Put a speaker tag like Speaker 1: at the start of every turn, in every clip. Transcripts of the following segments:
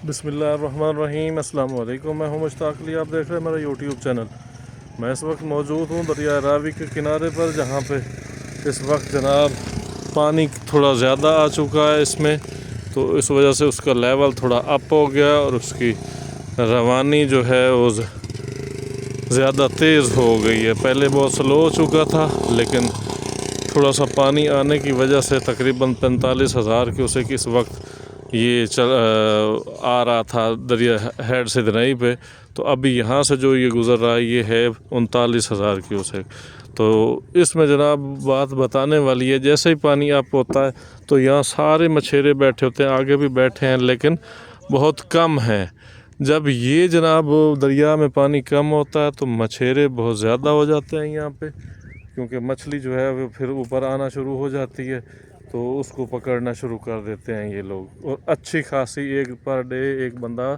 Speaker 1: बिस्मिल्लाहिर्रहमानिर्रहीम। अस्सलाम वालेकुम। मैं हूं मुश्ताक अली, आप देख रहे हैं मेरा यूट्यूब चैनल। मैं इस वक्त मौजूद हूं दरिया रावी के किनारे पर, जहां पे इस वक्त जनाब पानी थोड़ा ज़्यादा आ चुका है इसमें, तो इस वजह से उसका लेवल थोड़ा अप हो गया और उसकी रवानी जो है वो ज़्यादा तेज़ हो गई है। पहले बहुत स्लो हो चुका था, लेकिन थोड़ा सा पानी आने की वजह से तकरीबन 45,000 क्यूसेक इस वक्त ये आ रहा था दरिया हेड से दरई पे। तो अभी यहाँ से जो ये गुज़र रहा है ये है 39,000 क्यूसेक। तो इसमें जनाब बात बताने वाली है, जैसे ही पानी अप होता है तो यहाँ सारे मछेरे बैठे होते हैं, आगे भी बैठे हैं लेकिन बहुत कम हैं। जब ये जनाब दरिया में पानी कम होता है तो मछेरे बहुत ज़्यादा हो जाते हैं यहाँ पे, क्योंकि मछली जो है वो फिर ऊपर आना शुरू हो जाती है, तो उसको पकड़ना शुरू कर देते हैं ये लोग, और अच्छी खासी एक पर डे एक बंदा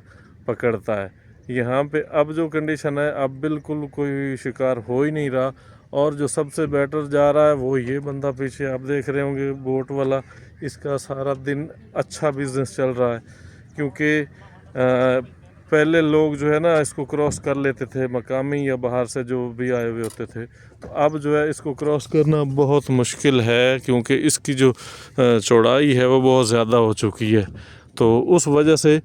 Speaker 1: पकड़ता है यहाँ पे। अब जो कंडीशन है, अब बिल्कुल कोई शिकार हो ही नहीं रहा, और जो सबसे बेटर जा रहा है वो ये बंदा पीछे आप देख रहे होंगे, बोट वाला। इसका सारा दिन अच्छा बिजनेस चल रहा है, क्योंकि पहले लोग जो है ना इसको क्रॉस कर लेते थे, मकामी या बाहर से जो भी आए हुए होते थे। तो अब जो है इसको क्रॉस करना बहुत मुश्किल है, क्योंकि इसकी जो चौड़ाई है वो बहुत ज़्यादा हो चुकी है। तो उस वजह से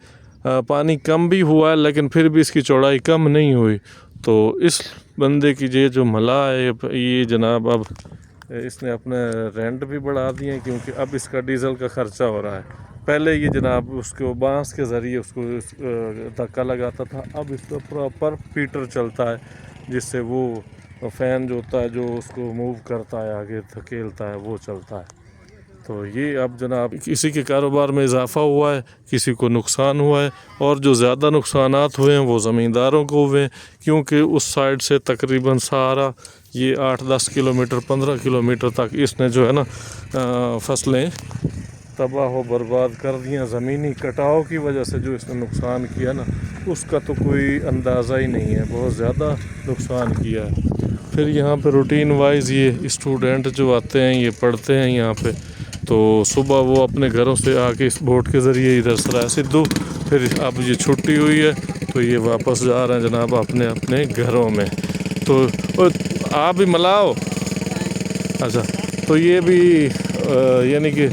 Speaker 1: पानी कम भी हुआ है, लेकिन फिर भी इसकी चौड़ाई कम नहीं हुई। तो इस बंदे की जो मला है ये जनाब, अब इसने अपने रेंट भी बढ़ा दिए, क्योंकि अब इसका डीज़ल का ख़र्चा हो रहा है। पहले ये जनाब उसको बांस के ज़रिए उसको धक्का लगाता था, अब इसका प्रॉपर फीटर चलता है, जिससे वो फ़ैन जो होता है जो उसको मूव करता है, आगे धकेलता है, वो चलता है। तो ये अब जनाब किसी के कारोबार में इजाफ़ा हुआ है, किसी को नुकसान हुआ है, और जो ज़्यादा नुकसानात हुए हैं वो ज़मींदारों को हुए हैं, क्योंकि उस साइड से तकरीबन सारा ये 8-10 किलोमीटर 15 किलोमीटर तक इसने जो है ना फसलें तबाह व बर्बाद कर दिया। ज़मीनी कटाव की वजह से जो इसने नुकसान किया ना, उसका तो कोई अंदाज़ा ही नहीं है, बहुत ज़्यादा नुकसान किया है। फिर यहाँ पे रूटीन वाइज ये स्टूडेंट जो आते हैं ये पढ़ते हैं यहाँ पे, तो सुबह वो अपने घरों से आके इस बोट के ज़रिए इधर सराय सिद्धू, फिर अब ये छुट्टी हुई है तो ये वापस जा रहे हैं जनाब अपने अपने घरों में। तो आप भी मलाओ। अच्छा, तो ये भी यानी कि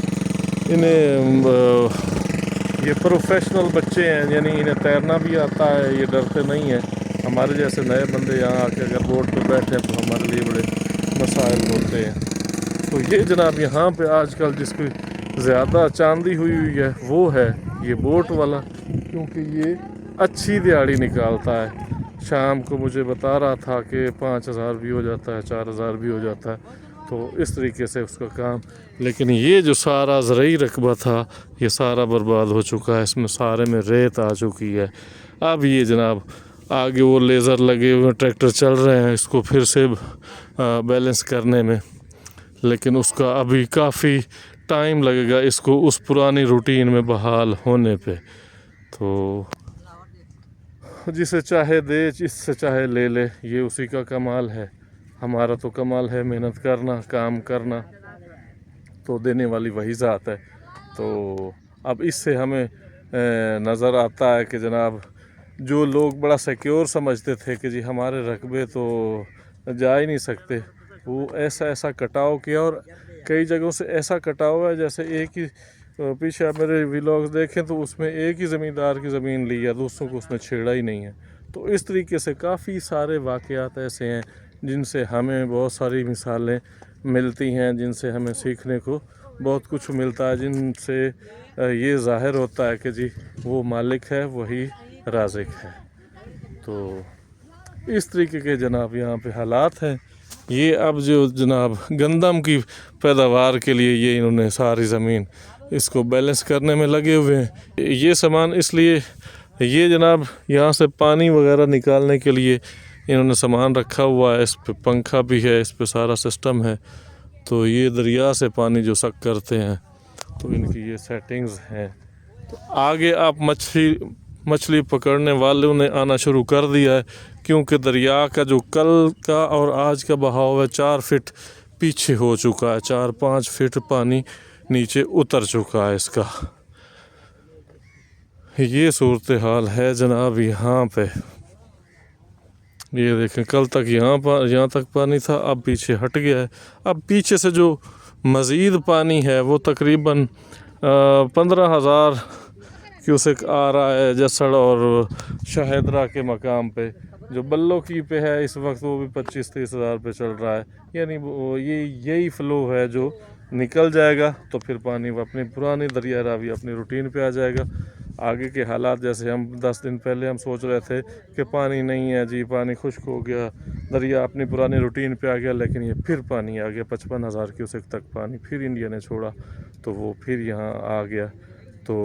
Speaker 1: इन्हें ये प्रोफेशनल बच्चे हैं, यानी इन्हें तैरना भी आता है, ये डरते नहीं हैं। हमारे जैसे नए बंदे यहाँ आके अगर बोट पे बैठे तो हमारे लिए बड़े मसाइल होते हैं। तो ये जनाब यहाँ पे आजकल जिसकी ज़्यादा चांदी हुई है वो है ये बोट वाला, क्योंकि ये अच्छी दिहाड़ी निकालता है। शाम को मुझे बता रहा था कि 5,000 भी हो जाता है, 4,000 भी हो जाता है, तो इस तरीके से उसका काम। लेकिन ये जो सारा ज़रई रकबा था ये सारा बर्बाद हो चुका है, इसमें सारे में रेत आ चुकी है। अब ये जनाब आगे वो लेज़र लगे हुए ट्रैक्टर चल रहे हैं इसको फिर से बैलेंस करने में, लेकिन उसका अभी काफ़ी टाइम लगेगा इसको उस पुरानी रूटीन में बहाल होने पे। तो जिसे चाहे दे, जिससे चाहे ले ले, ये उसी का कमाल है। हमारा तो कमाल है मेहनत करना, काम करना, तो देने वाली वही ज़ात है। तो अब इससे हमें नज़र आता है कि जनाब जो लोग बड़ा सिक्योर समझते थे कि जी हमारे रकबे तो जा ही नहीं सकते, वो ऐसा ऐसा कटाव किया, और कई जगहों से ऐसा कटाव है जैसे एक ही पीछे आप मेरे व्लॉग्स देखें तो उसमें एक ही ज़मींदार की ज़मीन ली है, दूसरों को उसने छेड़ा ही नहीं है। तो इस तरीके से काफ़ी सारे वाक़यात ऐसे हैं जिनसे हमें बहुत सारी मिसालें मिलती हैं, जिनसे हमें सीखने को बहुत कुछ मिलता है, जिनसे ये ज़ाहिर होता है कि जी वो मालिक है वही राज़िक है। तो इस तरीके के जनाब यहाँ पे हालात हैं। ये अब जो जनाब गंदम की पैदावार के लिए ये इन्होंने सारी ज़मीन इसको बैलेंस करने में लगे हुए हैं। ये सामान इसलिए ये जनाब यहाँ से पानी वगैरह निकालने के लिए इन्होंने सामान रखा हुआ है, इस पे पंखा भी है, इस पे सारा सिस्टम है। तो ये दरिया से पानी जो सक करते हैं, तो इनकी ये सेटिंग्स हैं। तो आगे आप मछली पकड़ने वालों ने आना शुरू कर दिया है, क्योंकि दरिया का जो कल का और आज का बहाव है 4 फीट पीछे हो चुका है, 4-5 फीट पानी नीचे उतर चुका है इसका। ये सूरत हाल है जनाब यहाँ पे। ये देखें, कल तक यहाँ तक पानी था, अब पीछे हट गया है। अब पीछे से जो मज़ीद पानी है वो तकरीबन 15,000 क्यूसेक आ रहा है जसड़ और शाहिदरा के मकाम पे। जो बल्लो की पे है इस वक्त वो भी 25-30 हज़ार पे चल रहा है। यानी यही फ़्लो है जो निकल जाएगा तो फिर पानी वो अपनी पुरानी दरिया रावी अपनी रूटीन पे आ जाएगा। आगे के हालात, जैसे हम 10 दिन पहले हम सोच रहे थे कि पानी नहीं है जी, पानी खुश्क हो गया, दरिया अपनी पुरानी रूटीन पे आ गया, लेकिन ये फिर पानी आ गया। 55,000 क्यूसेक तक पानी फिर इंडिया ने छोड़ा तो वो फिर यहाँ आ गया। तो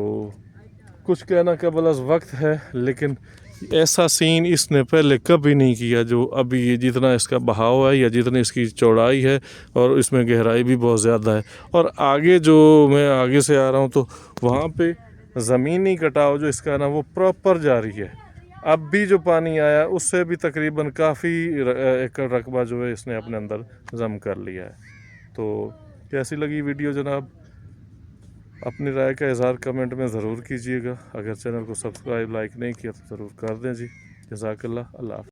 Speaker 1: कुछ कहना कबल वक्त है, लेकिन ऐसा सीन इसने पहले कभी नहीं किया जो अभी ये जितना इसका बहाव है या जितनी इसकी चौड़ाई है, और इसमें गहराई भी बहुत ज़्यादा है। और आगे जो मैं आगे से आ रहा हूँ तो वहाँ पे ज़मीनी कटाव जो इसका ना वो प्रॉपर जारी है। अब भी जो पानी आया उससे भी तकरीबन काफ़ी एकड़ रकबा जो है इसने अपने अंदर जम कर लिया है। तो कैसी लगी वीडियो जनाब? अपनी राय का इज़हार कमेंट में ज़रूर कीजिएगा। अगर चैनल को सब्सक्राइब लाइक नहीं किया तो ज़रूर कर दें जी। जज़ाकल्लाह। अल्लाह।